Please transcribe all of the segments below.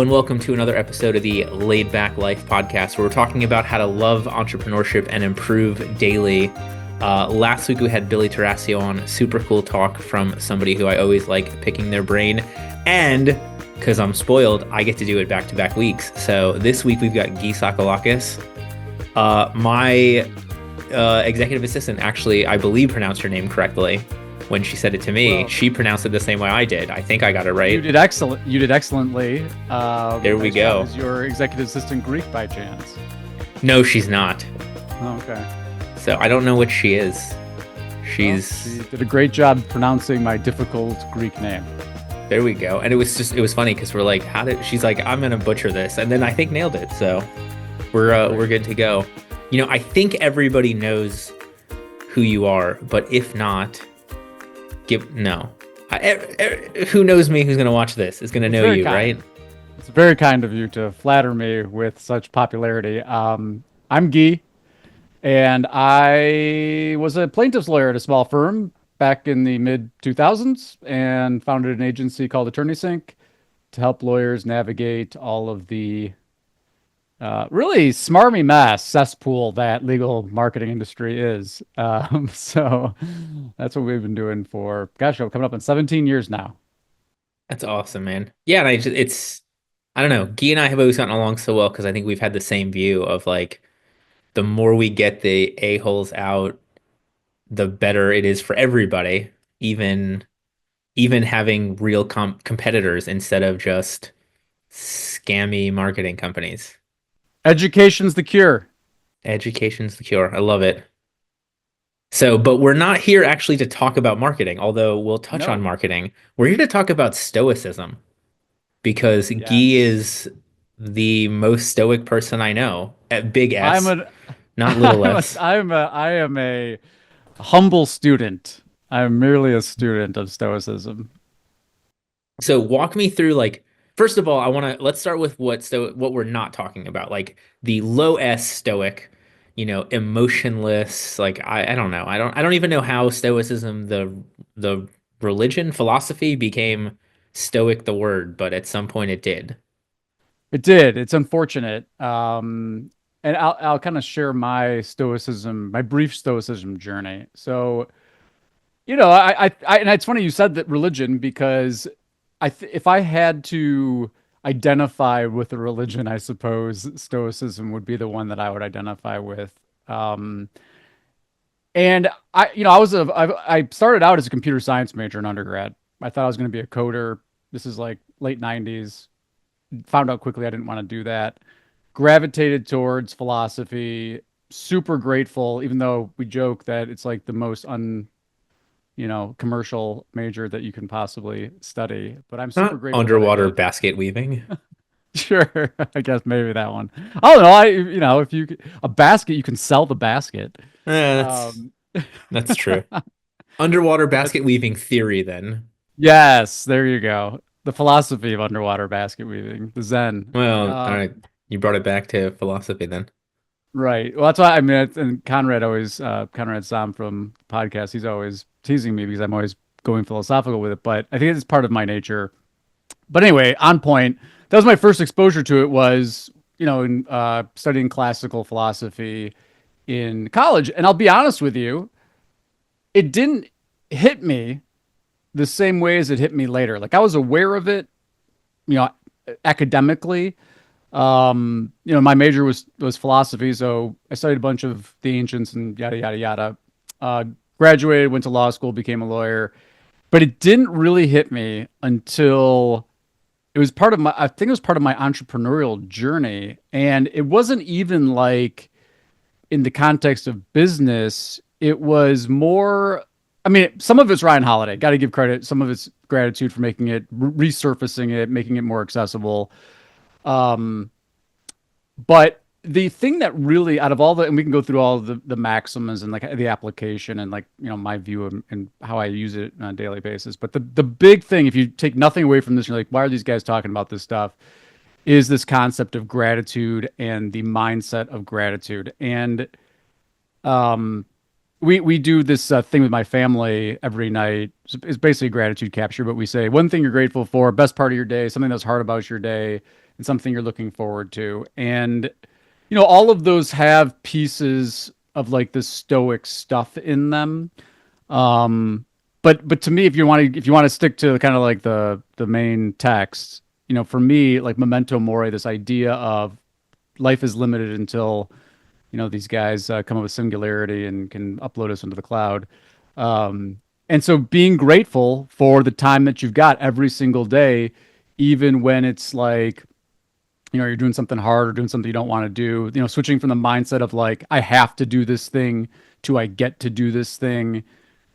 and welcome to another episode of the Laid Back Life podcast, where we're talking about how to love entrepreneurship and improve daily. Last week we had Billy Tarasio on, super cool talk from somebody who I always like picking their brain, and because I'm spoiled, I get to do it back-to-back weeks. So this week we've got Gyi Tsakalakis. My executive assistant actually, I believe, pronounced her name correctly. When she said it to me, well, she pronounced it the same way I did. I think I got it right. You did excellent. You did excellently. There we go. Is your executive assistant Greek by chance? No, she's not. Oh, okay. So I don't know what she is. She did a great job pronouncing my difficult Greek name. There we go. And it was funny because we're like, she's like, I'm gonna butcher this, and then I think nailed it. So we're good to go. You know, I think everybody knows who you are, but if not, who knows me who's going to watch this is going to know you, right? It's very kind of you to flatter me with such popularity. I'm Gyi, and I was a plaintiff's lawyer at a small firm back in the mid-2000s and founded an agency called AttorneySync to help lawyers navigate all of the really smarmy mess cesspool that legal marketing industry is. So that's what we've been doing for, gosh, coming up on 17 years now. That's awesome, man. Yeah, and I don't know. Gyi and I have always gotten along so well because I think we've had the same view of like, the more we get the a-holes out, the better it is for everybody. Even having real competitors instead of just scammy marketing companies. Education's the cure. Education's the cure. I love it. So, but we're not here actually to talk about marketing, although we'll touch on marketing. We're here to talk about stoicism because Gyi is the most stoic person I know. At big S, not little s. I am a humble student. I'm merely a student of stoicism. So walk me through, like, first of all, let's start with what we're not talking about, like the low S stoic, emotionless. Like I don't know. I don't even know how stoicism, the religion, philosophy, became stoic the word, but at some point it did. It did. It's unfortunate. And I'll kind of share my brief stoicism journey. So, I and it's funny you said that religion, because if I had to identify with a religion, I suppose stoicism would be the one that I would identify with. And I started out as a computer science major in undergrad. I thought I was going to be a coder. This is like late 90s. Found out quickly I didn't want to do that. Gravitated towards philosophy. Super grateful, even though we joke that it's like the most commercial major that you can possibly study, but I'm super grateful. Underwater basket weaving. Sure. I guess maybe that one. I don't know. If a basket, you can sell the basket. That's true. Underwater basket weaving theory, then. Yes, there you go. The philosophy of underwater basket weaving, the Zen. Well, all right. You brought it back to philosophy then. Right. Well, that's why and Conrad Sam from the podcast, he's always teasing me because I'm always going philosophical with it, but I think it's part of my nature. But anyway, on point, that was my first exposure to it, was, in studying classical philosophy in college. And I'll be honest with you, it didn't hit me the same way as it hit me later. Like, I was aware of it, academically. My major was philosophy, so I studied a bunch of the ancients and yada, yada, yada. Graduated, went to law school, became a lawyer, but it didn't really hit me until it was part of my entrepreneurial journey. And it wasn't even like in the context of business. It was more, some of it's Ryan Holiday, got to give credit. Some of it's gratitude for making it, resurfacing it, making it more accessible. But the thing that really, out of all and we can go through all the maxims and like the application and like, my view and how I use it on a daily basis. But the big thing, if you take nothing away from this, you're like, why are these guys talking about this stuff? Is this concept of gratitude and the mindset of gratitude. And, we do this thing with my family every night. It's basically gratitude capture, but we say one thing you're grateful for, best part of your day, something that's hard about your day, and something you're looking forward to. And all of those have pieces of like this Stoic stuff in them. Um, but to me, if you want to stick to kind of like the main text, for me, like Memento Mori, this idea of life is limited until these guys come up with singularity and can upload us into the cloud. And so being grateful for the time that you've got every single day, even when it's like, you're doing something hard or doing something you don't want to do, switching from the mindset of like, I have to do this thing to I get to do this thing.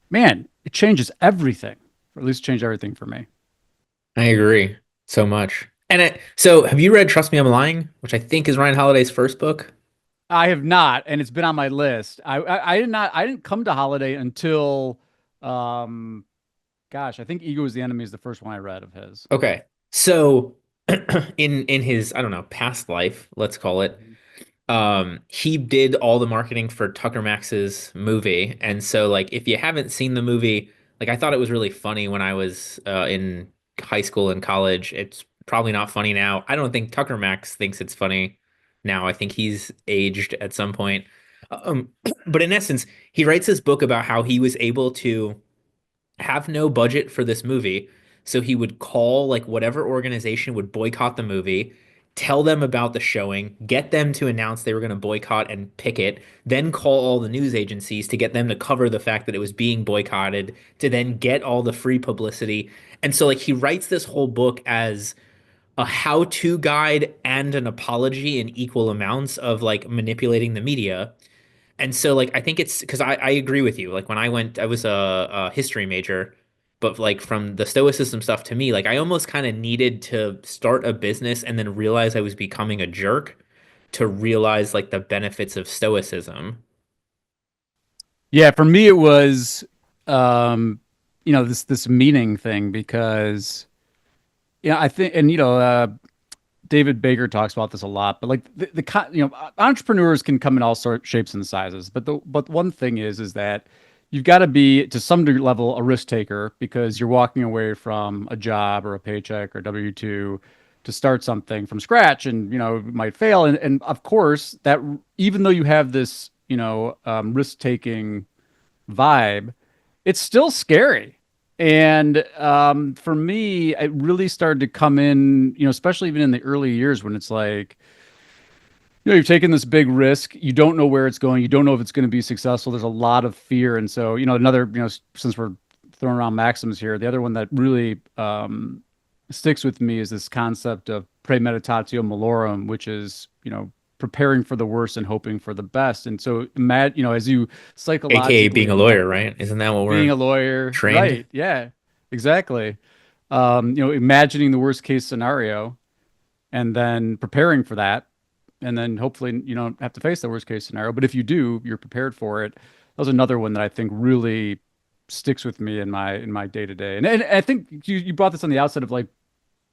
Man, it changes everything, or at least changed everything for me. I agree so much. So have you read Trust Me, I'm Lying, which I think is Ryan Holiday's first book? I have not, and it's been on my list. I didn't come to Holiday until, um, gosh, I think Ego is the Enemy is the first one I read of his. Okay. So in his, I don't know, past life, let's call it, he did all the marketing for Tucker Max's movie. And so like if you haven't seen the movie, like I thought it was really funny when I was in high school and college. It's probably not funny now. I don't think Tucker Max thinks it's funny now. I think he's aged at some point. Um, but in essence, he writes this book about how he was able to have no budget for this movie. So he would call like whatever organization would boycott the movie, tell them about the showing, get them to announce they were going to boycott and picket, then call all the news agencies to get them to cover the fact that it was being boycotted, to then get all the free publicity. And so like he writes this whole book as a how-to guide and an apology in equal amounts of like manipulating the media. And so, like, I think it's because I agree with you. Like, when I went, I was a history major, but like from the Stoicism stuff to me, like, I almost kind of needed to start a business and then realize I was becoming a jerk to realize like the benefits of Stoicism. Yeah, for me it was, um, this meaning thing because I think, and David Baker talks about this a lot, but like entrepreneurs can come in all sorts shapes and sizes. But one thing is that you've got to be to some degree level a risk taker because you're walking away from a job or a paycheck or W-2 to start something from scratch, and it might fail. And of course that even though you have this risk taking vibe, it's still scary. And for me, it really started to come in, especially even in the early years when it's like, you're taking this big risk. You don't know where it's going. You don't know if it's going to be successful. There's a lot of fear. And so, another, since we're throwing around maxims here, the other one that really sticks with me is this concept of premeditatio malorum, which is, preparing for the worst and hoping for the best. And so, as you AKA being psychologically a lawyer, right? Isn't that what being we're a lawyer, trained? right? Yeah, exactly. Imagining the worst case scenario and then preparing for that, and then hopefully you don't have to face the worst case scenario. But if you do, you're prepared for it. That was another one that I think really sticks with me in my day to day. And I think you brought this on the outset of like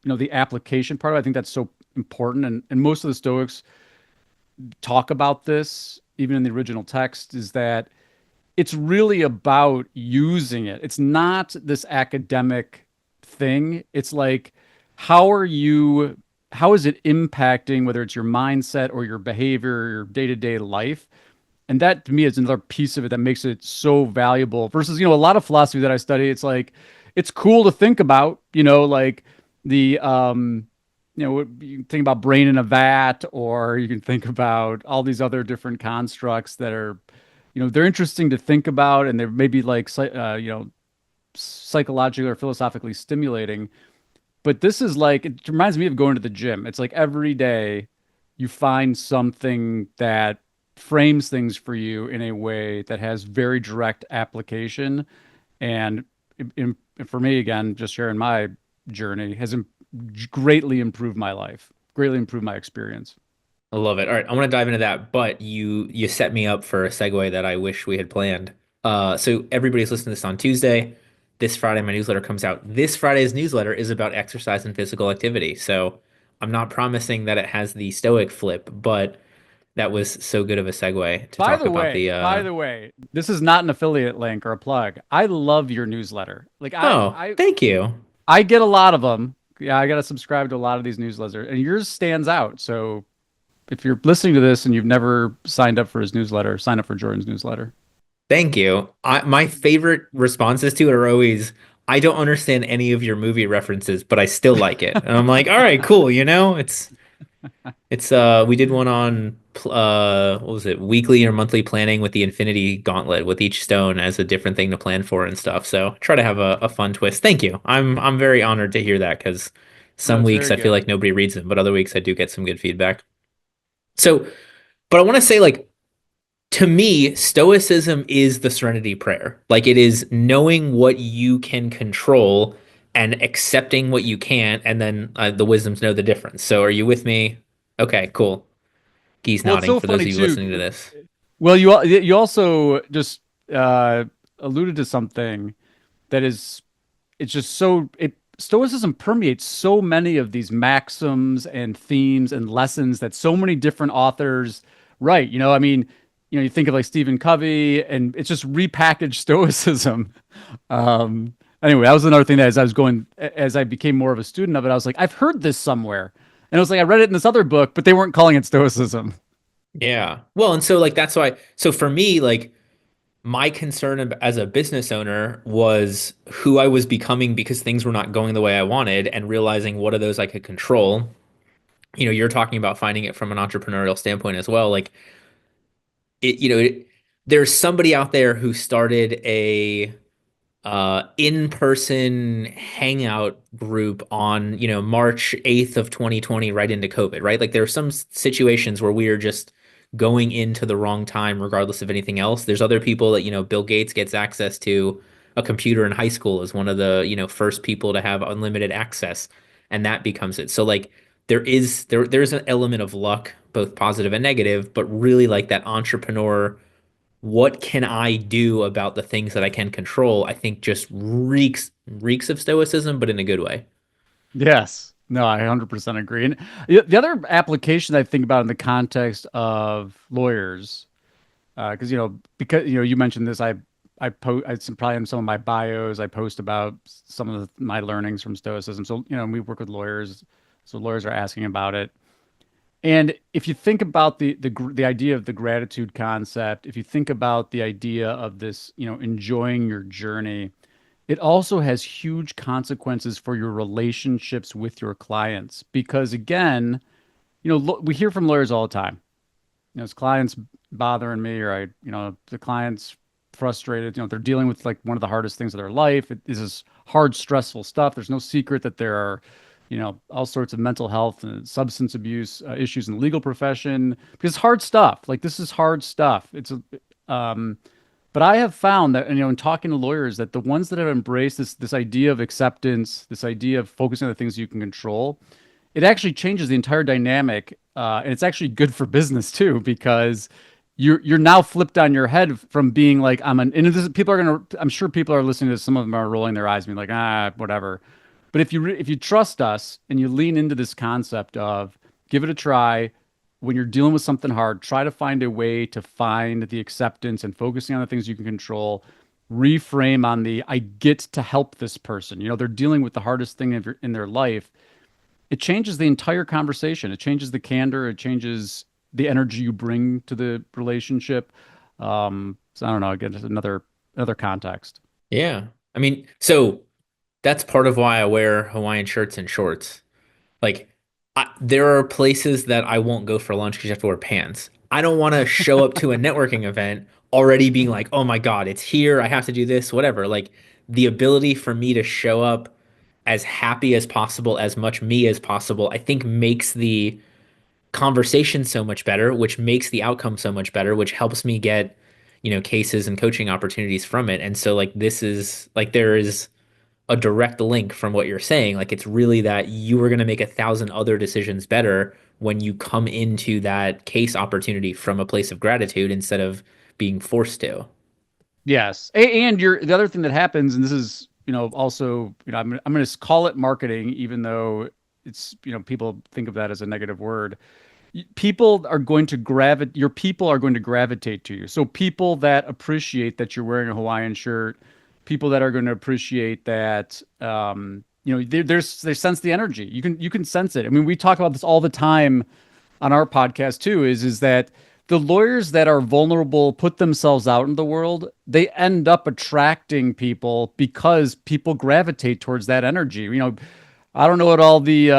the application part of it. I think that's so important. And most of the Stoics talk about this, even in the original text, is that it's really about using it. It's not this academic thing. It's like, how are you, how is it impacting whether it's your mindset or your behavior or your day-to-day life? And that to me is another piece of it that makes it so valuable versus, a lot of philosophy that I study. It's like, it's cool to think about, like the, you can think about brain in a vat, or you can think about all these other different constructs that are, they're interesting to think about, and they're maybe like psychologically or philosophically stimulating. But this is like, it reminds me of going to the gym. It's like every day you find something that frames things for you in a way that has very direct application. And for me, again, just sharing my journey has greatly improved my life, greatly improved my experience. I love it. All right, I want to dive into that, but you set me up for a segue that I wish we had planned. So everybody's listening to this on Tuesday. This Friday, my newsletter comes out. This Friday's newsletter is about exercise and physical activity. So I'm not promising that it has the Stoic flip, but that was so good of a segue to talk about the By the way, this is not an affiliate link or a plug. I love your newsletter. Like Oh, thank you. I get a lot of them, Yeah, I got to subscribe to a lot of these newsletters, and yours stands out. So if you're listening to this and you've never signed up for his newsletter, sign up for Jordan's newsletter. Thank you. My favorite responses to it are always, I don't understand any of your movie references, but I still like it. And I'm like, all right, cool. It's we did one on what was it, weekly or monthly planning with the Infinity Gauntlet with each stone as a different thing to plan for and stuff. So try to have a fun twist. Thank you. I'm very honored to hear that because No, some it's weeks very I feel good. like nobody reads them, but other weeks I do get some good feedback. So, but I want to say like to me, Stoicism is the serenity prayer. Like it is knowing what you can control and accepting what you can't, and then the wisdoms know the difference. So, are you with me? Okay, cool. Gyi's Well, it's nodding so for those funny of you too. listening to this. Well, you also just uh, alluded to something that is it's just so it Stoicism permeates so many of these maxims and themes and lessons that so many different authors write. I mean, you think of like Stephen Covey, and it's just repackaged Stoicism. Anyway, that was another thing that as I became more of a student of it, I was like, I've heard this somewhere, and it was like I read it in this other book, but they weren't calling it Stoicism. Yeah. Well, and so like that's why. So for me, like my concern as a business owner was who I was becoming because things were not going the way I wanted, and realizing what are those I could control. You're talking about finding it from an entrepreneurial standpoint as well. Like there's somebody out there who started a in-person hangout group on, March 8th of 2020, right into COVID, right? Like there are some situations where we are just going into the wrong time, regardless of anything else. There's other people that, Bill Gates gets access to a computer in high school as one of the, first people to have unlimited access, and that becomes it. So like there's an element of luck, both positive and negative, but really like that entrepreneur, what can I do about the things that I can control? I think just reeks of stoicism, but in a good way. Yes. No, I 100% agree. And the other application I think about in the context of lawyers, because you mentioned this, it's probably in some of my bios. I post about some of my learnings from Stoicism. So we work with lawyers, so lawyers are asking about it. And if you think about the idea of the gratitude concept, if you think about the idea of this, enjoying your journey, it also has huge consequences for your relationships with your clients. Because again, we hear from lawyers all the time. His clients bothering me, or the client's frustrated. They're dealing with like one of the hardest things of their life. This is hard, stressful stuff. There's no secret that there are, all sorts of mental health and substance abuse issues in the legal profession because it's hard stuff. Like this is hard stuff. Um, but I have found that, in talking to lawyers, that the ones that have embraced this idea of acceptance, this idea of focusing on the things you can control, it actually changes the entire dynamic, and it's actually good for business too because you're now flipped on your head from being like and people are gonna, I'm sure people are listening to this, some of them are rolling their eyes and being like whatever. But if you trust us and you lean into this concept of give it a try, when you're dealing with something hard, try to find a way to find the acceptance and focusing on the things you can control. Reframe on the I get to help this person. They're dealing with the hardest thing in their life. It changes the entire conversation. It changes the candor. It changes the energy you bring to the relationship. So I don't know. Again, just another context. Yeah. I mean, so that's part of why I wear Hawaiian shirts and shorts. Like, there are places that I won't go for lunch because you have to wear pants. I don't want to show up to a networking event already being like, oh my God, it's here. I have to do this, whatever. Like, the ability for me to show up as happy as possible, as much me as possible, I think makes the conversation so much better, which makes the outcome so much better, which helps me get, cases and coaching opportunities from it. And so, like, this is like, there is a direct link from what you're saying. Like it's really that you are going to make 1,000 other decisions better when you come into that case opportunity from a place of gratitude instead of being forced to. Yes. And the other thing that happens, and this is, also, I'm going to call it marketing, even though it's, people think of that as a negative word. People are going to gravitate, your people are going to gravitate to you. So people that appreciate that you're wearing a Hawaiian shirt, people that are going to appreciate that, they sense the energy. You can sense it. I mean, we talk about this all the time on our podcast too, is that the lawyers that are vulnerable, put themselves out in the world, they end up attracting people because people gravitate towards that energy. I don't know what all the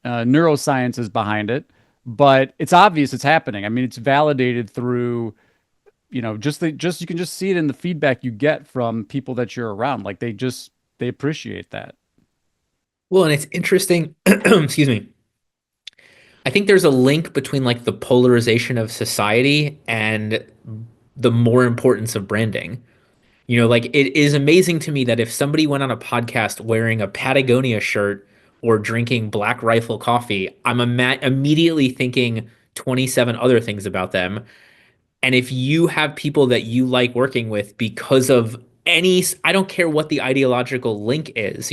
neuroscience is behind it, but it's obvious it's happening. I mean, it's validated through, just you can just see it in the feedback you get from people that you're around. Like they appreciate that. Well, and it's interesting, excuse me. I think there's a link between like the polarization of society and the more importance of branding. Like it is amazing to me that if somebody went on a podcast wearing a Patagonia shirt or drinking Black Rifle coffee, I'm immediately thinking 27 other things about them. And if you have people that you like working with because of I don't care what the ideological link is,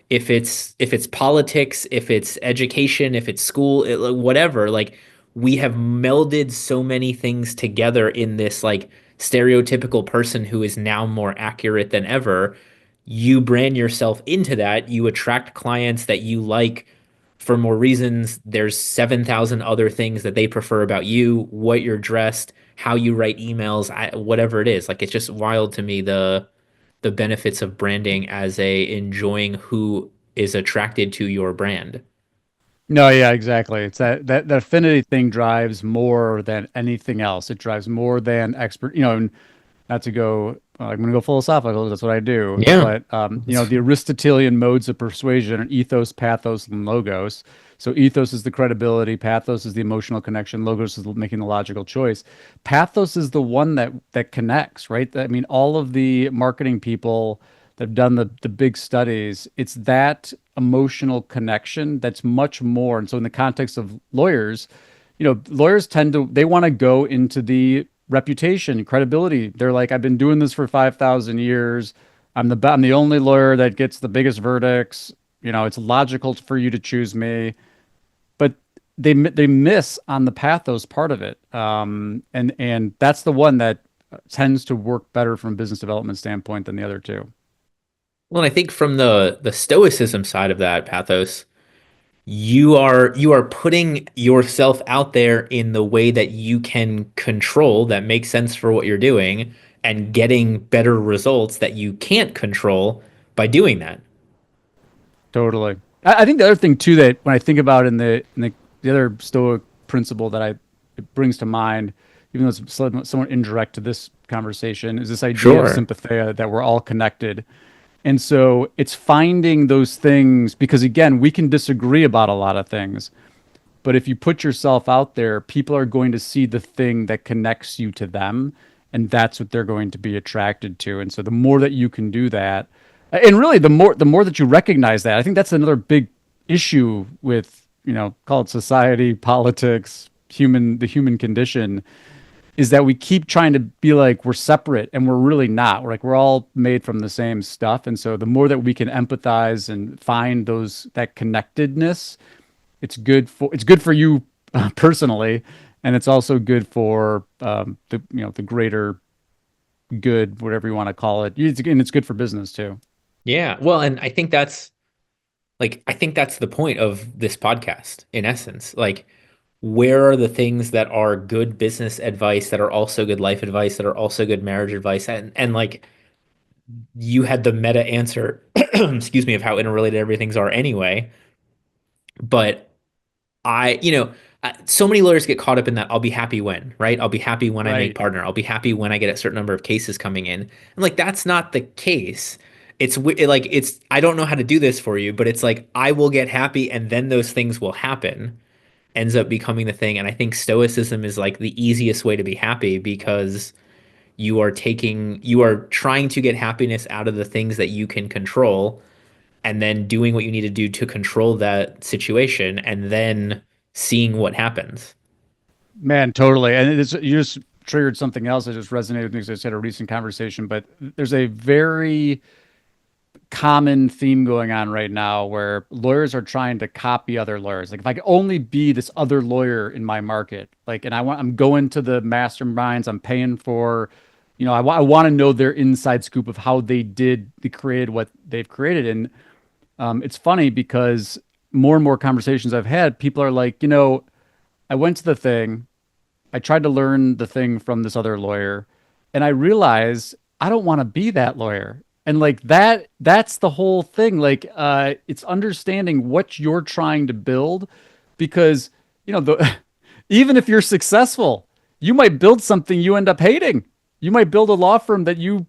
if it's politics, if it's education, if it's school, whatever, like we have melded so many things together in this like stereotypical person who is now more accurate than ever. You brand yourself into that, you attract clients that you like for more reasons. There's 7,000 other things that they prefer about you, what you're dressed, how you write emails, whatever it is. Like it's just wild to me the benefits of branding as a enjoying who is attracted to your brand. No, yeah, exactly. It's that affinity thing drives more than anything else. It drives more than expert, and not to go, I'm going to go philosophical. That's what I do. Yeah. But, the Aristotelian modes of persuasion are ethos, pathos, and logos. So ethos is the credibility. Pathos is the emotional connection. Logos is making the logical choice. Pathos is the one that connects, right? I mean, all of the marketing people that have done the big studies, it's that emotional connection that's much more. And so in the context of lawyers, lawyers they want to go into the reputation, credibility. They're like, I've been doing this for 5,000 years. I'm the only lawyer that gets the biggest verdicts. It's logical for you to choose me. But they miss on the pathos part of it. And that's the one that tends to work better from a business development standpoint than the other two. Well, and I think from the stoicism side of that pathos, you are putting yourself out there in the way that you can control that makes sense for what you're doing and getting better results that you can't control by doing that. Totally. I think the other thing too that when I think about the other Stoic principle that it brings to mind, even though it's somewhat indirect to this conversation, is this idea of Sure. sympatheia, that we're all connected. And so it's finding those things because again, we can disagree about a lot of things, but if you put yourself out there, people are going to see the thing that connects you to them, and that's what they're going to be attracted to. And so the more that you can do that, and really the more that you recognize that, I think that's another big issue with, call it society, politics, the human condition, is that we keep trying to be like we're separate and we're really not. We're like we're all made from the same stuff. And so the more that we can empathize and find that connectedness, it's good for you personally, and it's also good for the greater good, whatever you want to call it. And it's good for business too. Yeah. Well, and I think that's the point of this podcast in essence. Like, where are the things that are good business advice that are also good life advice that are also good marriage advice? And like you had the meta answer, excuse me, of how interrelated everything's are anyway. But so many lawyers get caught up in that I'll be happy when, right? I'll be happy when I make Right. partner. I'll be happy when I get a certain number of cases coming in. And like that's not the case. I don't know how to do this for you, but it's like I will get happy and then those things will happen. Ends up becoming the thing. And I think stoicism is like the easiest way to be happy because you are trying to get happiness out of the things that you can control and then doing what you need to do to control that situation and then seeing what happens. Man, totally. And you just triggered something else that just resonated with me because I just had a recent conversation. But there's a very common theme going on right now where lawyers are trying to copy other lawyers. Like if I could only be this other lawyer in my market, like, and I'm going to the masterminds, I'm paying for, I want to know their inside scoop of how they created what they've created. And It's funny because more and more conversations I've had, people are like, I went to the thing, I tried to learn the thing from this other lawyer, and I realized I don't want to be that lawyer. And like that's the whole thing. Like it's understanding what you're trying to build because, the even if you're successful, you might build something you end up hating. You might build a law firm that you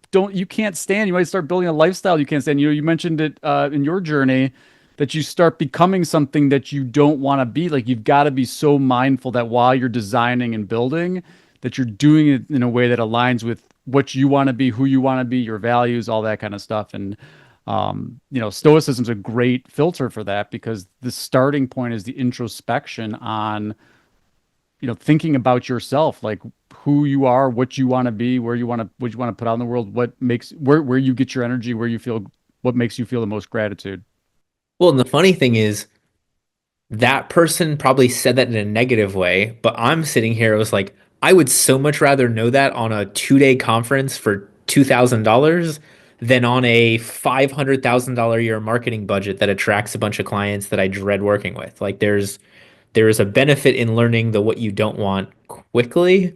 can't stand. You might start building a lifestyle you can't stand. You mentioned it in your journey that you start becoming something that you don't want to be. Like you've got to be so mindful that while you're designing and building, that you're doing it in a way that aligns with what you want to be, who you want to be, your values, all that kind of stuff. And stoicism's a great filter for that because the starting point is the introspection on thinking about yourself, like who you are, what you want to be, what you want to put out in the world, what makes where you get your energy, what makes you feel the most gratitude. Well, and the funny thing is, that person probably said that in a negative way, but I'm sitting here, I was like, I would so much rather know that on a 2 day conference for $2,000 than on a $500,000 a year marketing budget that attracts a bunch of clients that I dread working with. Like there is a benefit in learning the what you don't want quickly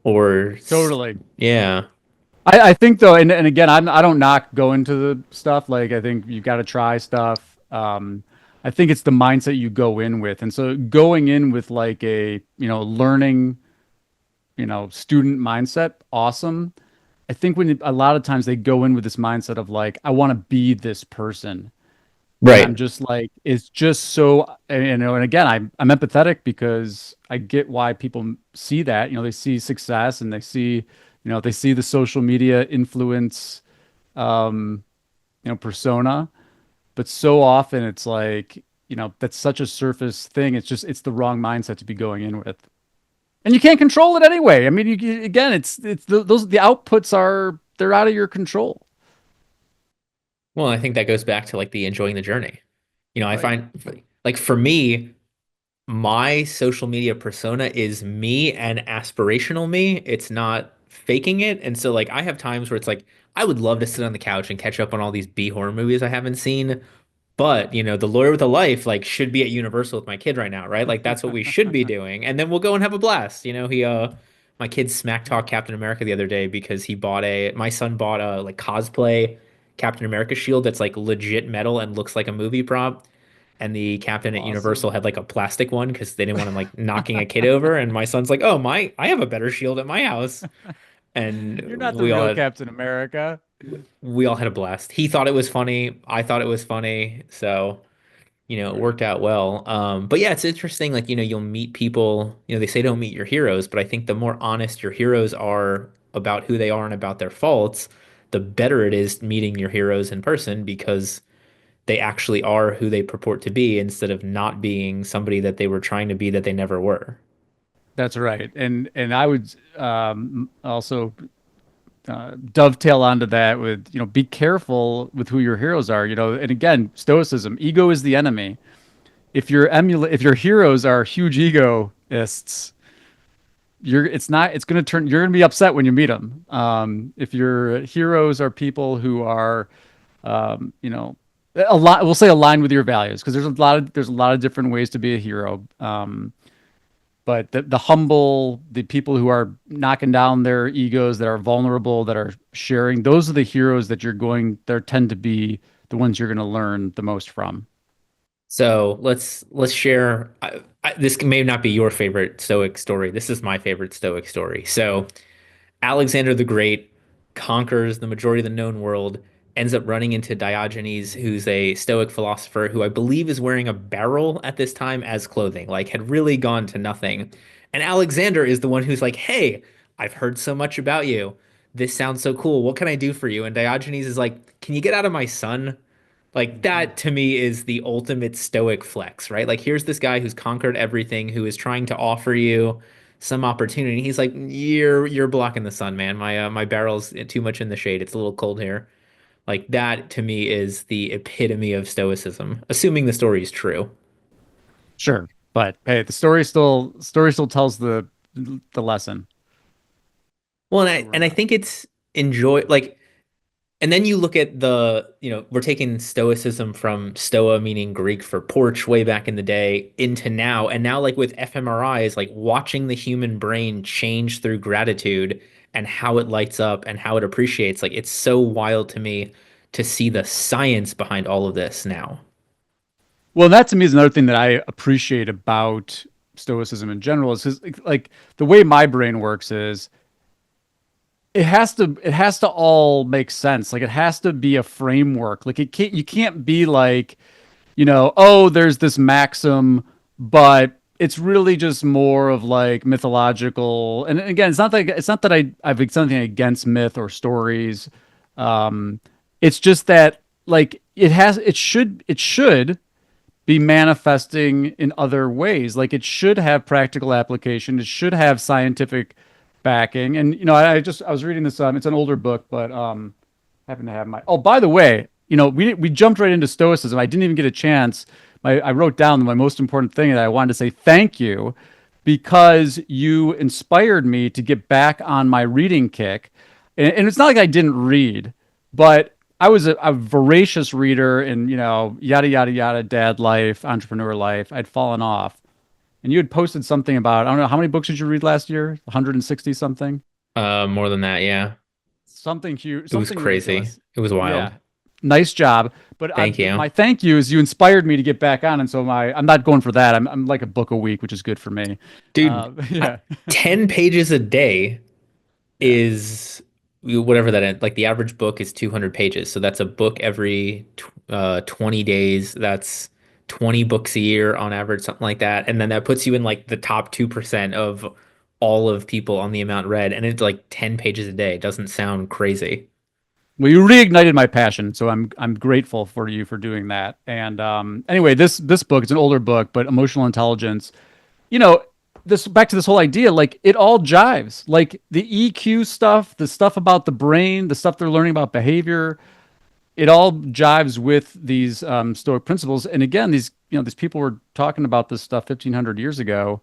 Totally. yeah. I think though, and again, I don't knock going to the stuff. Like I think you got to try stuff. I think it's the mindset you go in with, and so going in with like a learning student mindset, awesome. I think a lot of times they go in with this mindset of like I want to be this person, and I'm Right. just like it's just so and again I'm empathetic because I get why people see that they see success and they see they see the social media influence um persona, but so often it's like that's such a surface thing. It's the wrong mindset to be going in with, and you can't control it anyway. I mean, again, it's the outputs they're out of your control. Well, I think that goes back to like the enjoying the journey. I Right. find like for me, my social media persona is me and aspirational me. It's not faking it. And so like I have times where it's like I would love to sit on the couch and catch up on all these B horror movies I haven't seen. But, the lawyer with a life like should be at Universal with my kid right now, right? Like that's what we should be doing. And then we'll go and have a blast. My kid smack talked Captain America the other day because my son bought a like cosplay Captain America shield that's like legit metal and looks like a movie prop. And the captain at Awesome. Universal had like a plastic one because they didn't want him like knocking a kid over. And my son's like, "Oh, I have a better shield at my house." And You're not the real Captain America. we all had a blast. He thought it was funny. I thought it was funny. So, it Right. worked out well. But yeah, it's interesting. Like, you'll meet people, they say don't meet your heroes, but I think the more honest your heroes are about who they are and about their faults, the better it is meeting your heroes in person because they actually are who they purport to be instead of not being somebody that they were trying to be that they never were. That's right. And I would also dovetail onto that with, be careful with who your heroes are, and again, stoicism, ego is the enemy. If your heroes are huge egoists, it's going to you're going to be upset when you meet them. If your heroes are people who are, you know, we'll say aligned with your values, because there's a lot of different ways to be a hero. But the humble, the people who are knocking down their egos, that are vulnerable, that are sharing, those are the heroes that tend to be the ones you're going to learn the most from. So let's share. This may not be your favorite Stoic story. This is my favorite Stoic story. So Alexander the Great conquers the majority of the known world, ends up running into Diogenes, who's a Stoic philosopher who I believe is wearing a barrel at this time as clothing, like had really gone to nothing. And Alexander is the one who's like, "Hey, I've heard so much about you. This sounds so cool. What can I do for you?" And Diogenes is like, "Can you get out of my sun?" Like Mhm. that to me is the ultimate stoic flex, right? Like here's this guy who's conquered everything, who is trying to offer you some opportunity. He's like, "You're blocking the sun, man. My barrel's too much in the shade. It's a little cold here." Like that to me is the epitome of stoicism, assuming the story is true. Sure, but hey, the story still tells the lesson Well, and I over and and I on. think it's enjoy like And then you look at we're taking Stoicism from Stoa, meaning Greek for porch, way back in the day, into now. And now, like with fMRIs, like watching the human brain change through gratitude and how it lights up and how it appreciates, like it's so wild to me to see the science behind all of this now. Well, that to me is another thing that I appreciate about Stoicism in general is 'cause, like the way my brain works is it has to all make sense. Like it has to be a framework. Like it can't you can't be like, oh, there's this maxim, but it's really just more of like mythological. And again, it's not that I have something against myth or stories. Um, it's just that like it should be manifesting in other ways. Like it should have practical application. It should have scientific backing. And I was reading this. It's an older book, but happen to have my. Oh, by the way, we jumped right into Stoicism. I didn't even get a chance. I wrote down my most important thing that I wanted to say thank you because you inspired me to get back on my reading kick. And it's not like I didn't read, but I was a voracious reader and, yada, yada, yada, dad life, entrepreneur life. I'd fallen off. And you had posted something about, I don't know, how many books did you read last year? 160 something? More than that, yeah. Something huge, It was something crazy. ridiculous. It was wild. Yeah. Nice job. Thank you. My thank you is you inspired me to get back on. And so I'm not going for that. I'm like a book a week, which is good for me. Dude, I, Yeah. 10 pages a day Yeah. is whatever that is. Like the average book is 200 pages. So that's a book every 20 days. That's 20 books a year on average, something like that. And then that puts you in like the top 2% of all of people on the amount read. And it's like 10 pages a day. It doesn't sound crazy. Well, you reignited my passion, so I'm grateful for you for doing that. And anyway, this book, it's an older book, but emotional intelligence, you know, this back to this whole idea, like it all jives. Like the EQ stuff, the stuff about the brain, the stuff they're learning about behavior, it all jives with these Stoic principles. And again, these people were talking about this stuff 1,500 years ago.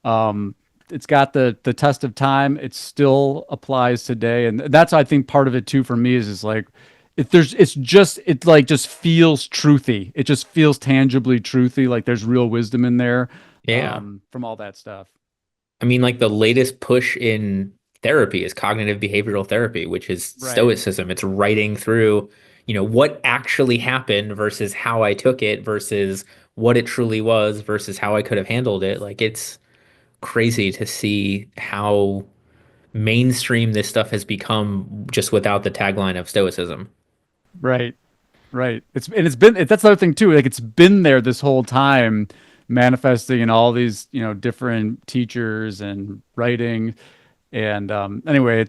Um, it's got the test of time. It still applies today, and that's I think part of it too for me is like it like just feels truthy. It just feels tangibly truthy. Like there's real wisdom in there Yeah. from all that stuff. I mean, like the latest push in therapy is cognitive behavioral therapy, which is Right. stoicism. It's writing through, what actually happened versus how I took it versus what it truly was versus how I could have handled it. Like it's crazy to see how mainstream this stuff has become just without the tagline of stoicism. Right. Right. That's the other thing too. Like it's been there this whole time, manifesting in all these, different teachers and writing. And anyway,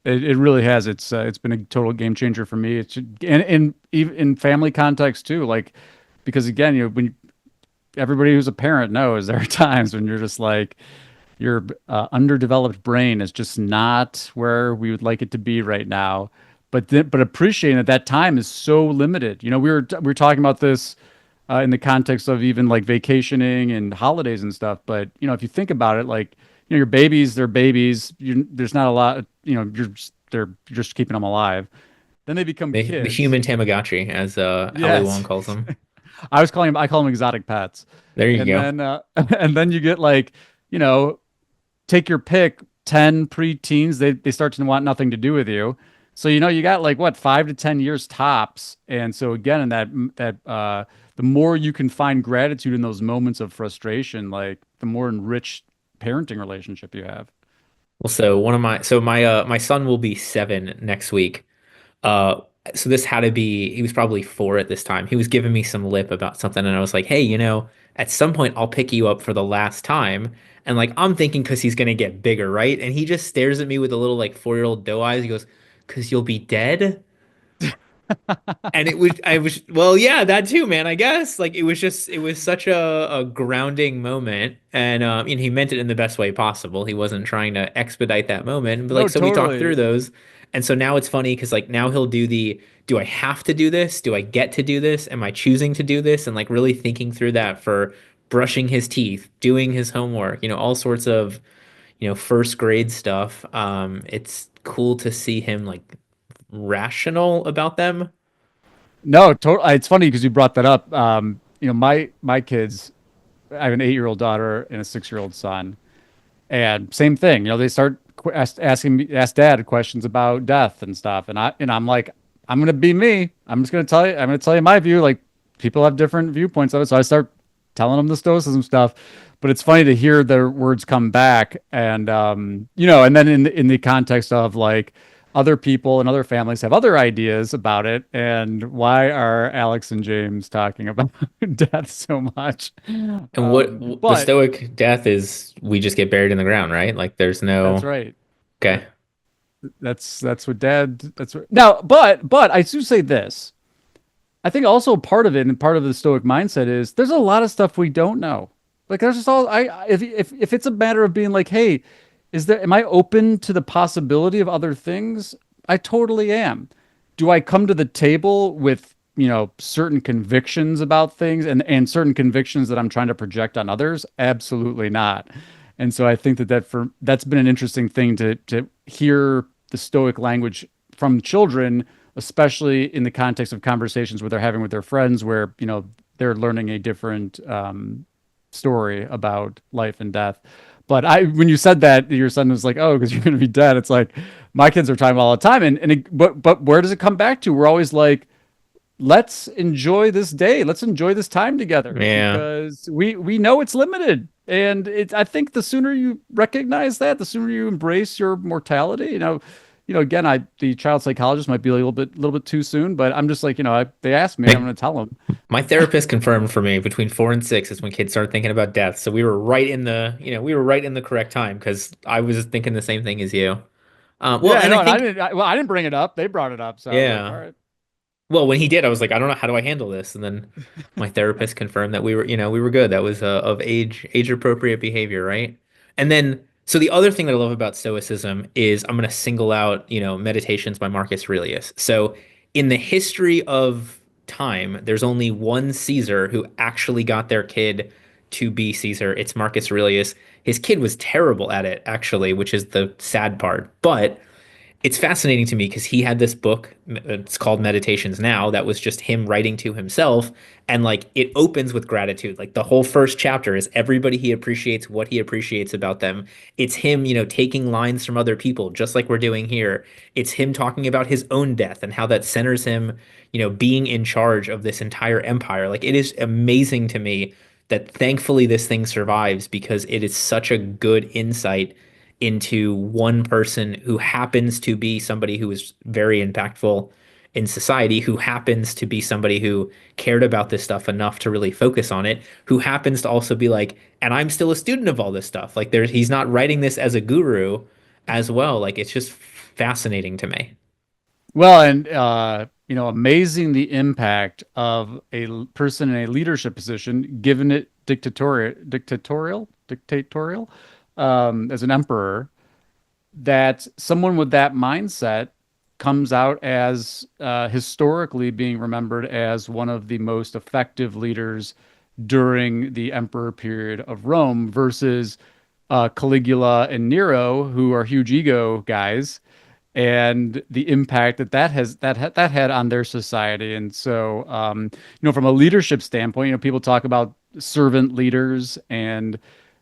it really has. It's been a total game changer for me. And even in family context too. Like because again, when everybody who's a parent knows there are times when you're just like your underdeveloped brain is just not where we would like it to be right now. But appreciating that time is so limited. We were talking about this in the context of even like vacationing and holidays and stuff. But if you think about it, like your babies, they're babies. There's not a lot. You're just keeping them alive. Then they become The kids. human Tamagotchi, as Ali Wong Yes, calls them. I call them exotic pets. There you And go. then and then you get like you know take your pick, 10 preteens, they start to want nothing to do with you. So you got like what 5 to 10 years tops. And so again, in that the more you can find gratitude in those moments of frustration, like the more enriched parenting relationship you have. Well, my son will be 7 next week. Uh, so this had to be, he was probably 4 at this time. He was giving me some lip about something, and I was like, hey, at some point I'll pick you up for the last time. And like, I'm thinking because he's gonna get bigger, right? And he just stares at me with a little like 4-year-old doe eyes. He goes, because you'll be dead. And well, yeah, that too, man, I guess. Like it was such a grounding moment. And he meant it in the best way possible. He wasn't trying to expedite that moment. But No, like, so we talked totally. through those. And so now it's funny because like now he'll do I have to do this? Do I get to do this? Am I choosing to do this? And like really thinking through that for brushing his teeth, doing his homework, all sorts of, first grade stuff. It's cool to see him like rational about them. No, it's funny because you brought that up. My kids, I have an 8-year-old daughter and a 6-year-old son, and same thing. They start ask dad questions about death and stuff, and I'm like, I'm gonna be me. I'm just gonna tell you. I'm gonna tell you my view. Like, people have different viewpoints of it, so I start telling them the stoicism stuff. But it's funny to hear their words come back, and and then in the context of like other people and other families have other ideas about it, and why are Alex and James talking about death so much? And what the But Stoic death is, we just get buried in the ground, right? Like there's that's no, right. okay. Yep. That's what dad that's what, now but I do say this. I think also part of it and part of the Stoic mindset is there's a lot of stuff we don't know. Like there's just all if it's a matter of being like, hey, am I open to the possibility of other things? I totally am. Do I come to the table with, certain convictions about things and certain convictions that I'm trying to project on others? Absolutely not. And so I think that's been an interesting thing to hear the Stoic language from children, especially in the context of conversations where they're having with their friends, where they're learning a different story about life and death. But when you said that your son was like, "Oh, because you're going to be dead," it's like my kids are talking about all the time, but where does it come back to? We're always like, let's enjoy this day. Let's enjoy this time together Yeah. because we know it's limited. And I think the sooner you recognize that, the sooner you embrace your mortality. Again, the child psychologist might be a little bit too soon, but I'm just like, they asked me, I'm My, going to tell them. my therapist confirmed for me between 4 and 6 is when kids start thinking about death. So we were right in the correct time because I was thinking the same thing as you. Well, Yeah, I and I know. And think, I didn't bring it up. They brought it up. So I was like, all yeah. right. Well, when he did, I was like, I don't know, how do I handle this? And then my therapist confirmed that we were good. That was of age appropriate behavior, right? And then, so the other thing that I love about Stoicism is I'm going to single out, Meditations by Marcus Aurelius. So in the history of time, there's only one Caesar who actually got their kid to be Caesar. It's Marcus Aurelius. His kid was terrible at it, actually, which is the sad part. But it's fascinating to me because he had this book, it's called Meditations Now, that was just him writing to himself. And like it opens with gratitude. Like the whole first chapter is everybody he appreciates, what he appreciates about them. It's him, taking lines from other people, just like we're doing here. It's him talking about his own death and how that centers him, being in charge of this entire empire. Like it is amazing to me that thankfully this thing survives because it is such a good insight into one person who happens to be somebody who is very impactful in society, who happens to be somebody who cared about this stuff enough to really focus on it, who happens to also be like, and I'm still a student of all this stuff. Like he's not writing this as a guru as well. Like it's just fascinating to me. Well, and amazing the impact of person in a leadership position, given it dictatorial, as an emperor, that someone with that mindset comes out as historically being remembered as one of the most effective leaders during the emperor period of Rome versus Caligula and Nero, who are huge ego guys, and the impact that had on their society. And so, from a leadership standpoint, people talk about servant leaders, and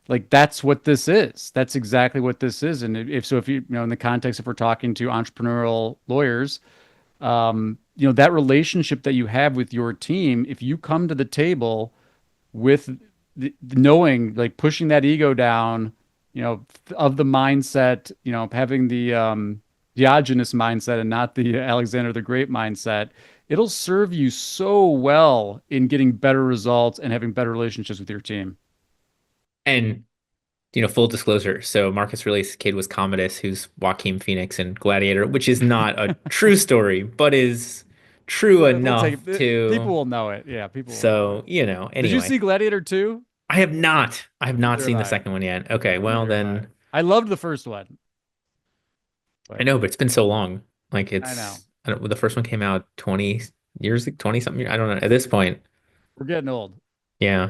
like that's what this is. That's exactly what this is. And if in the context, if we're talking to entrepreneurial lawyers, that relationship that you have with your team, if you come to the table with knowing, like pushing that ego down, of the mindset, having the Diogenes mindset and not the Alexander the Great mindset, it'll serve you so well in getting better results and having better relationships with your team. And full disclosure. So Marcus Aurelius' kid was Commodus, who's Joaquin Phoenix in Gladiator, which is not a true story, but is true They'll take enough it. People to. will know it. Yeah, people will know So, it. Did you anyway. see Gladiator 2? I have not. I have not Neither have seen the I. second one yet. Okay, well Neither have I. then I loved the first one, I but know, but it's been so long. Like I know I don't, the first one came out 20 years, 20 something. I don't know. At this point, we're getting old. yeah.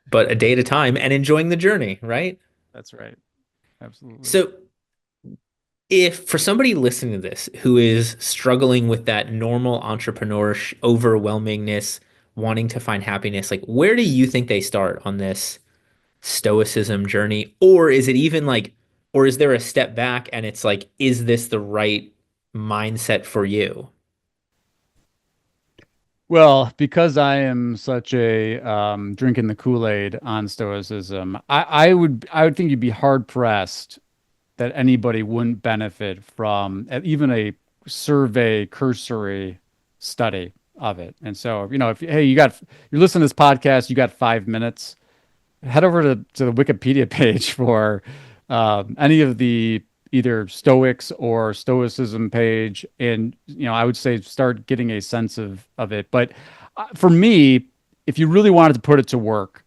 But a day at a time and enjoying the journey, right? That's right. Absolutely. So if for somebody listening to this who is struggling with that normal entrepreneur overwhelmingness, wanting to find happiness, like where do you think they start on this stoicism journey? Or is it even like, or is there a step back and it's like, is this the right mindset for you? Well, because I am such a drinking the Kool-Aid on Stoicism, I would think you'd be hard pressed that anybody wouldn't benefit from even a survey cursory study of it. And so, if hey, you're listening to this podcast, you got 5 minutes, head over to the Wikipedia page for any of the either Stoics or Stoicism page, and I would say start getting a sense of it. But for me, if you really wanted to put it to work,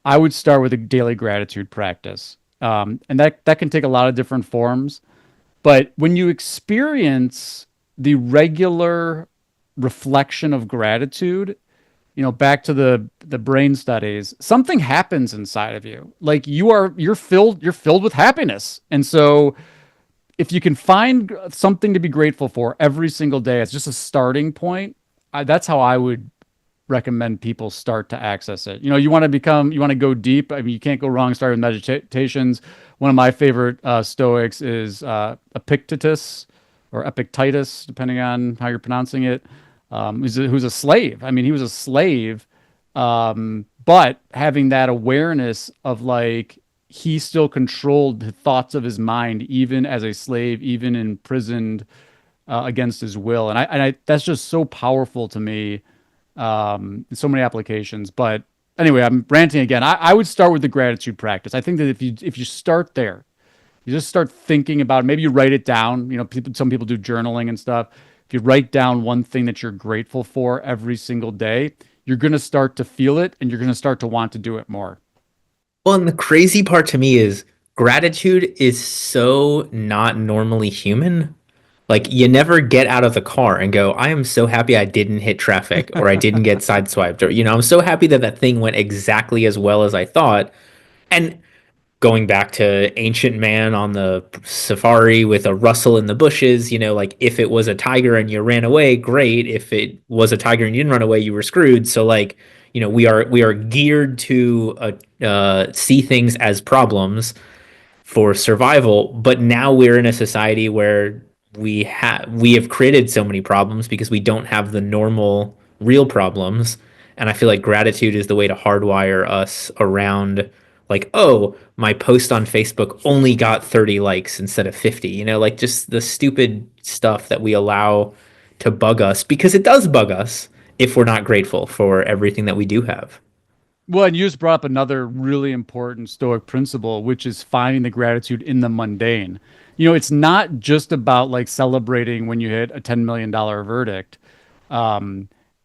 I would start with a daily gratitude practice, and that can take a lot of different forms. But when you experience the regular reflection of gratitude, back to the brain studies, something happens inside of you. Like you're filled with happiness. And so if you can find something to be grateful for every single day as just a starting point, that's how I would recommend people start to access it. You want to go deep. I mean, you can't go wrong starting with meditations. One of my favorite Stoics is Epictetus or Epictetus, depending on how you're pronouncing it. Who's a slave. I mean, he was a slave, but having that awareness of like he still controlled the thoughts of his mind, even as a slave, even imprisoned against his will. And I that's just so powerful to me in so many applications. But anyway, I'm ranting again. I would start with the gratitude practice. I think that if you start there, you just start thinking about it. Maybe you write it down. Some people do journaling and stuff. If you write down one thing that you're grateful for every single day, you're going to start to feel it and you're going to start to want to do it more. Well, and the crazy part to me is gratitude is so not normally human. Like you never get out of the car and go, I am so happy I didn't hit traffic or I didn't get sideswiped or, I'm so happy that that thing went exactly as well as I thought. And going back to ancient man on the safari with a rustle in the bushes, like if it was a tiger and you ran away, great. If it was a tiger and you didn't run away, you were screwed. So like, we are geared to see things as problems for survival, but now we're in a society where we have created so many problems because we don't have the normal real problems. And I feel like gratitude is the way to hardwire us around like, oh, my post on Facebook only got 30 likes instead of 50, like just the stupid stuff that we allow to bug us because it does bug us if we're not grateful for everything that we do have. Well, and you just brought up another really important Stoic principle, which is finding the gratitude in the mundane. It's not just about like celebrating when you hit a $10 million verdict.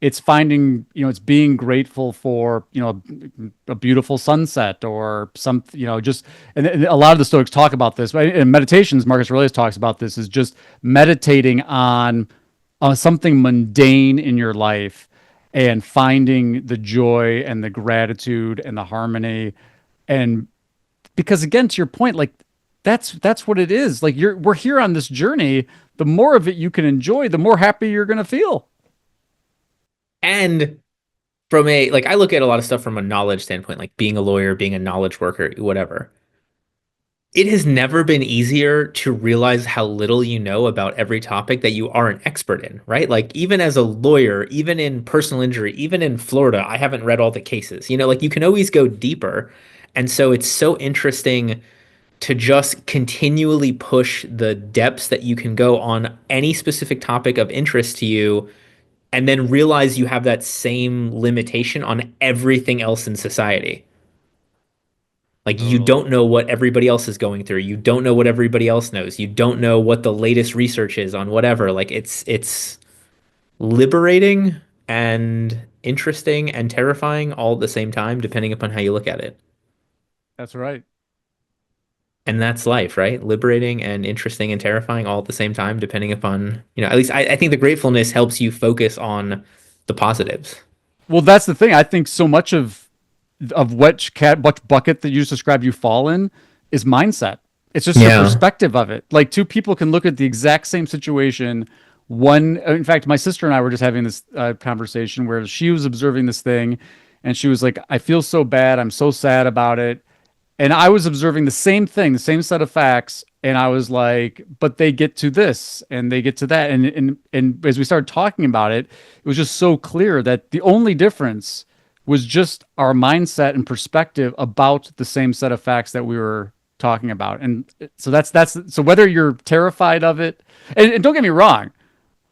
It's finding, it's being grateful for, a beautiful sunset or something, and a lot of the Stoics talk about this, right? In meditations, Marcus Aurelius talks about this is just meditating on something mundane in your life and finding the joy and the gratitude and the harmony. And because again, to your point, like that's what it is. Like we're here on this journey. The more of it you can enjoy, the more happy you're going to feel. And from a like I look at a lot of stuff from a knowledge standpoint, like being a lawyer, being a knowledge worker, whatever. It has never been easier to realize how little you know about every topic that you are an expert in, right? Like even as a lawyer, even in personal injury, even in Florida, I haven't read all the cases. Like you can always go deeper. And so it's so interesting to just continually push the depths that you can go on any specific topic of interest to you and then realize you have that same limitation on everything else in society. Like you Totally. don't know what everybody else is going through. You don't know what everybody else knows. You don't know what the latest research is on whatever. Like it's liberating and interesting and terrifying all at the same time, depending upon how you look at it. That's right. And that's life, right? Liberating and interesting and terrifying all at the same time, depending upon, at least I think the gratefulness helps you focus on the positives. Well, that's the thing. I think so much of which bucket that you just described you fall in is mindset. It's just your Yeah. perspective of it. Like two people can look at the exact same situation. One, in fact, my sister and I were just having this conversation where she was observing this thing, and she was like, "I feel so bad. I'm so sad about it." And I was observing the same thing, the same set of facts, and I was like, "But they get to this, and they get to that." And as we started talking about it, it was just so clear that the only difference was just our mindset and perspective about the same set of facts that we were talking about. And so that's so whether you're terrified of it, and don't get me wrong,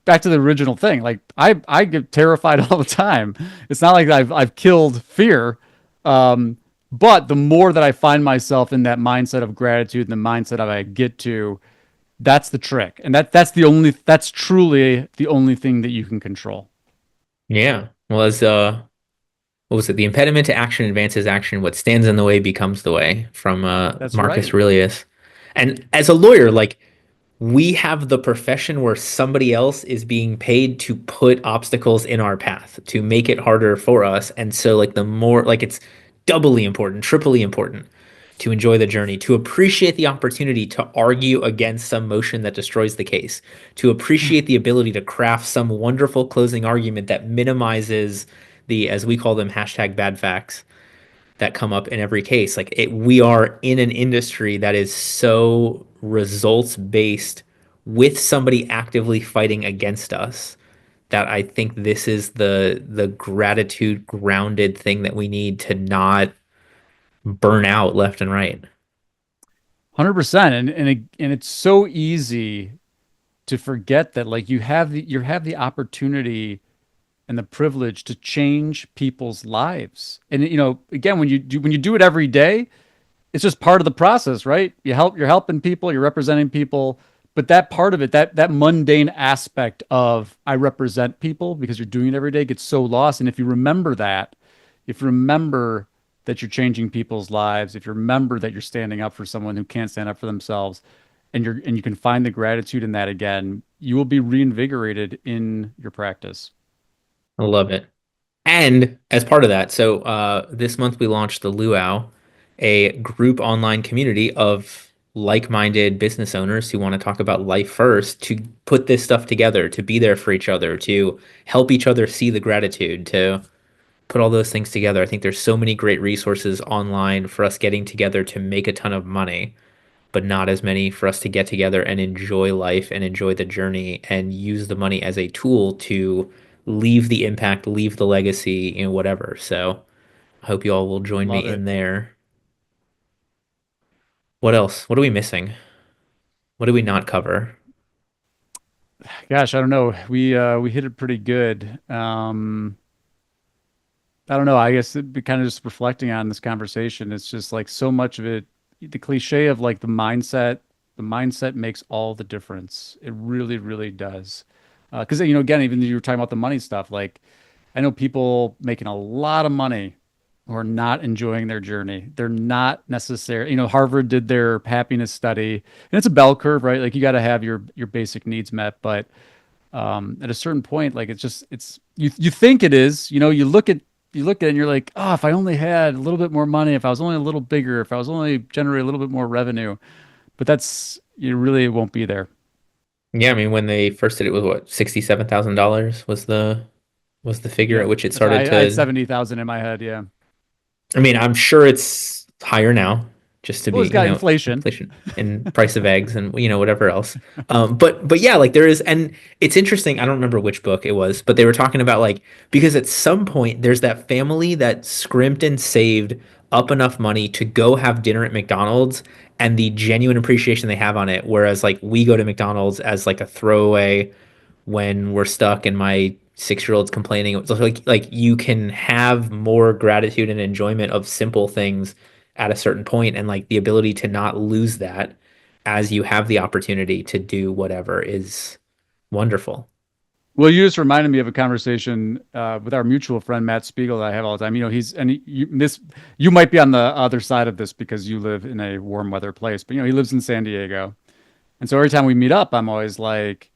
back to the original thing, like I get terrified all the time. It's not like I've killed fear. Um, but the more that I find myself in that mindset of gratitude and the mindset of I get to, that's the trick. And that's truly the only thing that you can control. Yeah. Well, as what was it? The impediment to action advances action. What stands in the way becomes the way from That's Marcus right. Aurelius. And as a lawyer, like we have the profession where somebody else is being paid to put obstacles in our path to make it harder for us. And so like the more like it's doubly important, triply important to enjoy the journey, to appreciate the opportunity to argue against some motion that destroys the case, to appreciate the ability to craft some wonderful closing argument that minimizes the, as we call them, hashtag bad facts that come up in every case. Like we are in an industry that is so results based with somebody actively fighting against us that I think this is the gratitude grounded thing that we need to not burn out left and right. 100%. And it's so easy to forget that like you have the opportunity and the privilege to change people's lives. And again, when you do it every day, it's just part of the process, right? You're helping people, you're representing people, but that part of it, that mundane aspect of I represent people because you're doing it every day gets so lost. And if you remember that, if you remember that you're changing people's lives, if you remember that you're standing up for someone who can't stand up for themselves, and you can find the gratitude in that again, you will be reinvigorated in your practice. I love it. And as part of that, so this month we launched the Luau, a group online community of like-minded business owners who want to talk about life first, to put this stuff together, to be there for each other, to help each other see the gratitude, to put all those things together. I think there's so many great resources online for us getting together to make a ton of money, but not as many for us to get together and enjoy life and enjoy the journey and use the money as a tool to leave the impact, leave the legacy, whatever. So I hope you all will join me Love in it. there. What else? What are we missing? What do we not cover? Gosh, I don't know. We hit it pretty good. I don't know. I guess it'd be kind of just reflecting on this conversation. It's just like so much of it, the cliche of like the mindset makes all the difference. It really, really does. Because again, even you were talking about the money stuff. Like, I know people making a lot of money who are not enjoying their journey. They're not necessary. Harvard did their happiness study, and it's a bell curve, right? Like you got to have your basic needs met, but at a certain point, like it's you think it is. You look at it and you're like, oh, if I only had a little bit more money, if I was only a little bigger, if I was only generating a little bit more revenue, but that's you really won't be there. Yeah, I mean, when they first did it with what, $67,000 was the figure at Yep. which it That's started why I had to. 70,000 in my head. Yeah. I mean, I'm sure it's higher now, just to Well, be, it's got inflation. inflation and price of eggs and whatever else. But yeah, like there is, and it's interesting. I don't remember which book it was, but they were talking about like because at some point there's that family that scrimped and saved up enough money to go have dinner at McDonald's and the genuine appreciation they have on it, whereas like we go to McDonald's as like a throwaway when we're stuck and my 6-year-old's complaining. It's like you can have more gratitude and enjoyment of simple things at a certain point, and like the ability to not lose that as you have the opportunity to do whatever is wonderful. Well, you just reminded me of a conversation with our mutual friend Matt Spiegel that I have all the time. You might be on the other side of this because you live in a warm weather place, but he lives in San Diego, and so every time we meet up, I'm always like,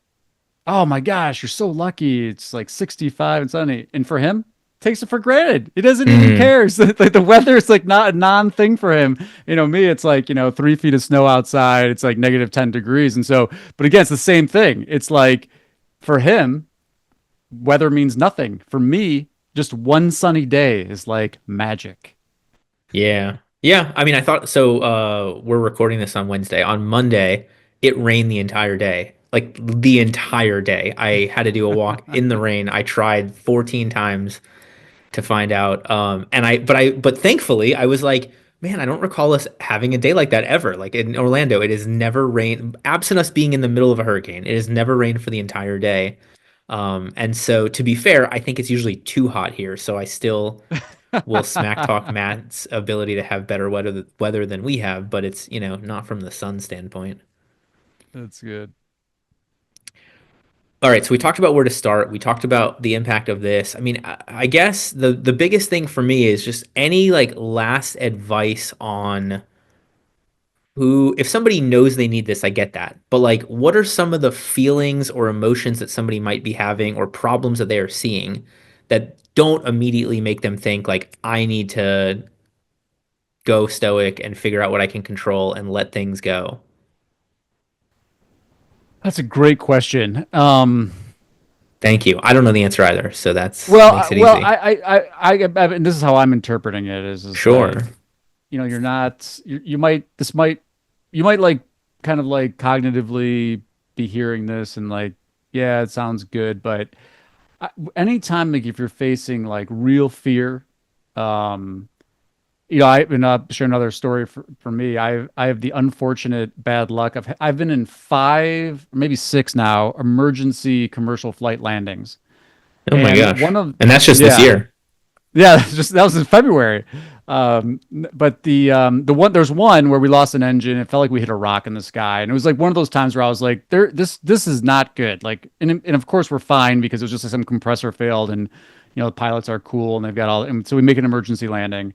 "Oh my gosh, you're so lucky! It's like 65 and sunny." And for him, takes it for granted. He doesn't even Hmm. care. So, like the weather is like not a non-thing for him. Me, it's like, 3 feet of snow outside. It's like -10 degrees. And so, but again, it's the same thing. It's like for him, weather means nothing. For me, just one sunny day is like magic. Yeah. Yeah. I mean, I thought so. We're recording this on Wednesday. On Monday, it rained the entire day. Like the entire day. I had to do a walk in the rain. I tried 14 times to find out. But thankfully, I was like, man, I don't recall us having a day like that ever. Like in Orlando, it has never rained, absent us being in the middle of a hurricane. It has never rained for the entire day. And so to be fair, I think it's usually too hot here. So I still will smack talk Matt's ability to have better weather than we have, but it's, not from the sun standpoint. That's good. All right, so we talked about where to start. We talked about the impact of this. I mean, I guess the biggest thing for me is just any like last advice on who, if somebody knows they need this, I get that. But like, what are some of the feelings or emotions that somebody might be having or problems that they are seeing that don't immediately make them think like, I need to go stoic and figure out what I can control and let things go? That's a great question. Thank you. I don't know the answer either, so that's Well, makes it well, easy. and this is how I'm interpreting it is Sure. like, you're not, you might like kind of like cognitively be hearing this and like, yeah, it sounds good, but anytime like if you're facing like real fear, um, I and share another story for me. I have the unfortunate bad luck of I've been in five, maybe six now, emergency commercial flight landings, Oh my and gosh. one of And that's just this yeah. year. Yeah, that was in February. But the one there's one where we lost an engine. It felt like we hit a rock in the sky, and it was like one of those times where I was like, "There, this is not good." Like, and of course we're fine because it was just like some compressor failed, and the pilots are cool and they've got all, and so we make an emergency landing.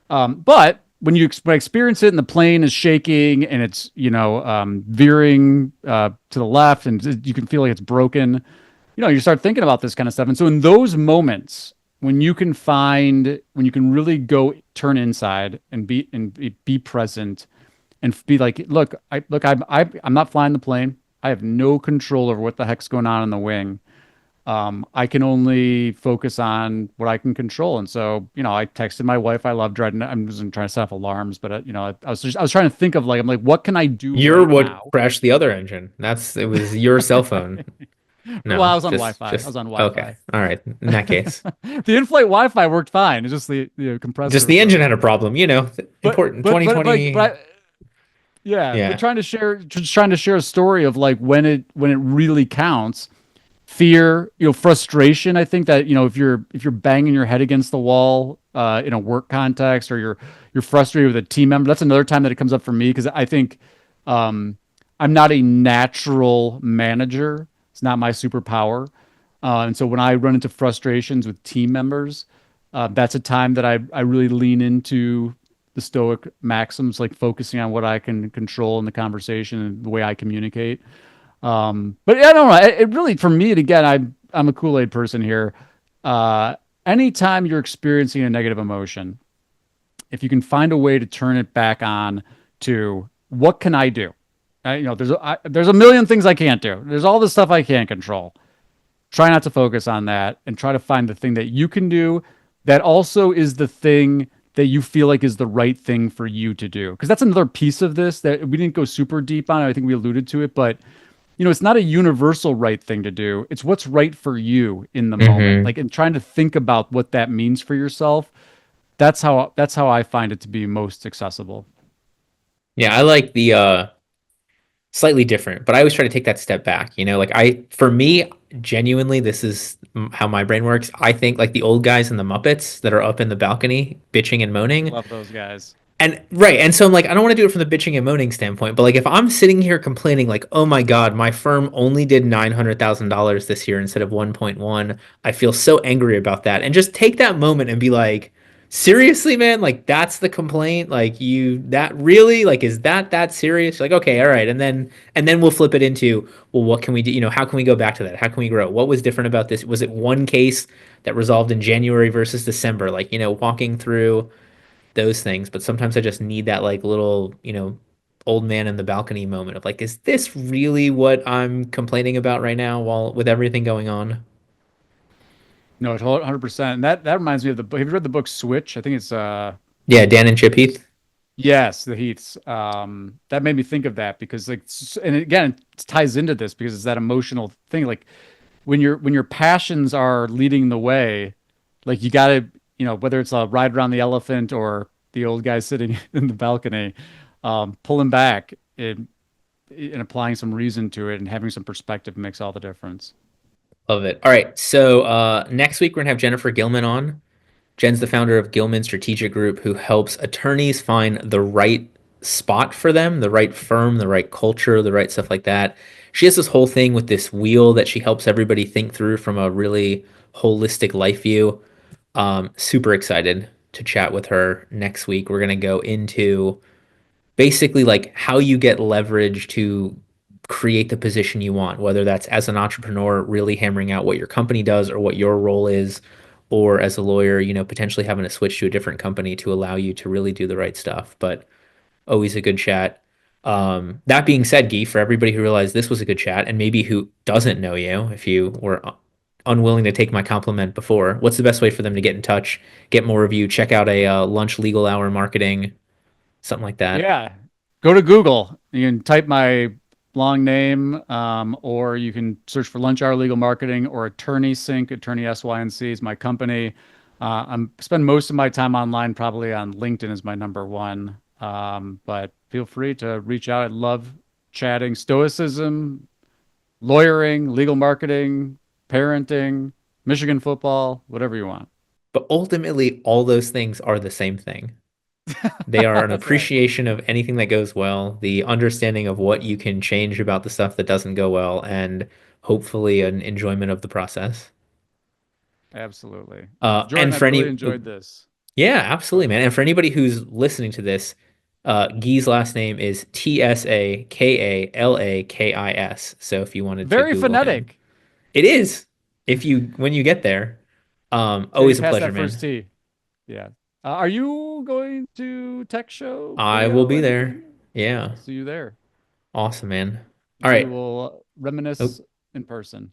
But when when I experience it and the plane is shaking and it's veering to the left and you can feel like it's broken, you start thinking about this kind of stuff. And so in those moments when when you can really go turn inside and be present and be like, look, I'm not flying the plane. I have no control over what the heck's going on in the wing. I can only focus on what I can control. And so, I texted my wife. I love dreading. I wasn't trying to set off alarms, but I was trying to think of like, I'm like, what can I do You're right what now? crashed the other engine. It was your cell phone. Well, No, I was on Wi-Fi. I was just on okay. Wi-Fi. All right. In that case, The in-flight Wi-Fi worked fine. It's just the just compressor the engine broke. had a problem, But important but but but but 2020. I, yeah, but Yeah. just trying to share a story of like when it really counts. Fear, frustration. I think that if you're banging your head against the wall in a work context, or you're frustrated with a team member, that's another time that it comes up for me because I think um, I'm not a natural manager. It's not my superpower, and so when I run into frustrations with team members, that's a time that I really lean into the Stoic maxims, like focusing on what I can control in the conversation and the way I communicate. But I don't know. It really, for me, again, I'm a Kool-Aid person here. Uh, Anytime you're experiencing a negative emotion, if you can find a way to turn it back on to what can I do? There's a million things I can't do. There's all this stuff I can't control. Try not to focus on that and try to find the thing that you can do that also is the thing that you feel like is the right thing for you to do. Because that's another piece of this that we didn't go super deep on. I think we alluded to it, but it's not a universal right thing to do. It's what's right for you in the moment. Hmm. Like, and trying to think about what that means for yourself. That's how I find it to be most accessible. Yeah, I like the slightly different, but I always try to take that step back. Like for me, genuinely, this is how my brain works. I think like the old guys in the Muppets that are up in the balcony bitching and moaning. Love those guys. And right, and so I'm like, I don't want to do it from the bitching and moaning standpoint, but like if I'm sitting here complaining, like, oh my God, my firm only did $900,000 this year instead of 1.1, I feel so angry about that. And just take that moment and be like, seriously, man, like that's the complaint. Like that really, like, is that serious? Like, okay, all right. And then we'll flip it into, well, what can we do? How can we go back to that? How can we grow? What was different about this? Was it one case that resolved in January versus December? Like, walking through those things. But sometimes I just need that like little, old man in the balcony moment of like, is this really what I'm complaining about right now while with everything going on? No, 100%. And that reminds me of the book. Have you read the book Switch? I think it's Yeah, Dan and Chip Heath. yes, the Heaths. That made me think of that because and again, it ties into this because it's that emotional thing. Like when your passions are leading the way, like you gotta, whether it's a ride around the elephant or the old guy sitting in the balcony, pulling back and applying some reason to it and having some perspective makes all the difference. Love it. All right. So next week we're gonna have Jennifer Gillman on. Jen's the founder of Gillman Strategic Group, who helps attorneys find the right spot for them, the right firm, the right culture, the right stuff like that. She has this whole thing with this wheel that she helps everybody think through from a really holistic life view. Super excited to chat with her next week. We're going to go into basically like how you get leverage to create the position you want, whether that's as an entrepreneur, really hammering out what your company does or what your role is, or as a lawyer, potentially having to switch to a different company to allow you to really do the right stuff. But always a good chat. That being said, Gyi, for everybody who realized this was a good chat and maybe who doesn't know you, if you were unwilling to take my compliment before, what's the best way for them to get in touch, get more of you, check out a lunch legal hour marketing, something like that? Yeah. Go to Google. You can type my long name, or you can search for Lunch Hour Legal Marketing or AttorneySync. Attorney SYNC is my company. I'm spend most of my time online, probably on LinkedIn is my number one. But feel free to reach out. I love chatting stoicism, lawyering, legal marketing, parenting, Michigan football, whatever you want. But ultimately, all those things are the same thing. They are an That's right. appreciation of anything that goes well, the understanding of what you can change about the stuff that doesn't go well, and hopefully an enjoyment of the process. Absolutely. And Jordan, for I've really any, enjoyed this. yeah, Go absolutely, ahead. man. And for anybody who's listening to this, Guy's last name is Tsakalakis. So if you wanted to Very Google him, phonetic. it is. If you when you get there, Till you always a pass pleasure, that first man. tee. Yeah. Are you going to Tech Show, I will Clio, be there. anything? Yeah, I'll see you there. awesome, man. All Maybe right. we'll Oh, reminisce in person.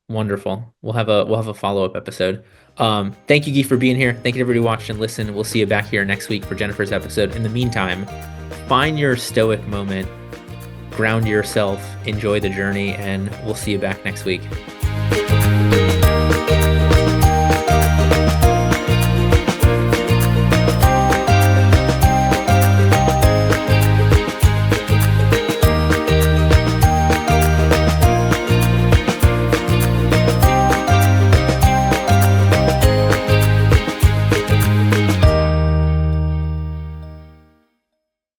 wonderful. We'll have a follow-up episode. Thank you, Guy, for being here. Thank you to everybody who watched and listened. We'll see you back here next week for Jennifer's episode. In the meantime, find your stoic moment, ground yourself, enjoy the journey, and we'll see you back next week.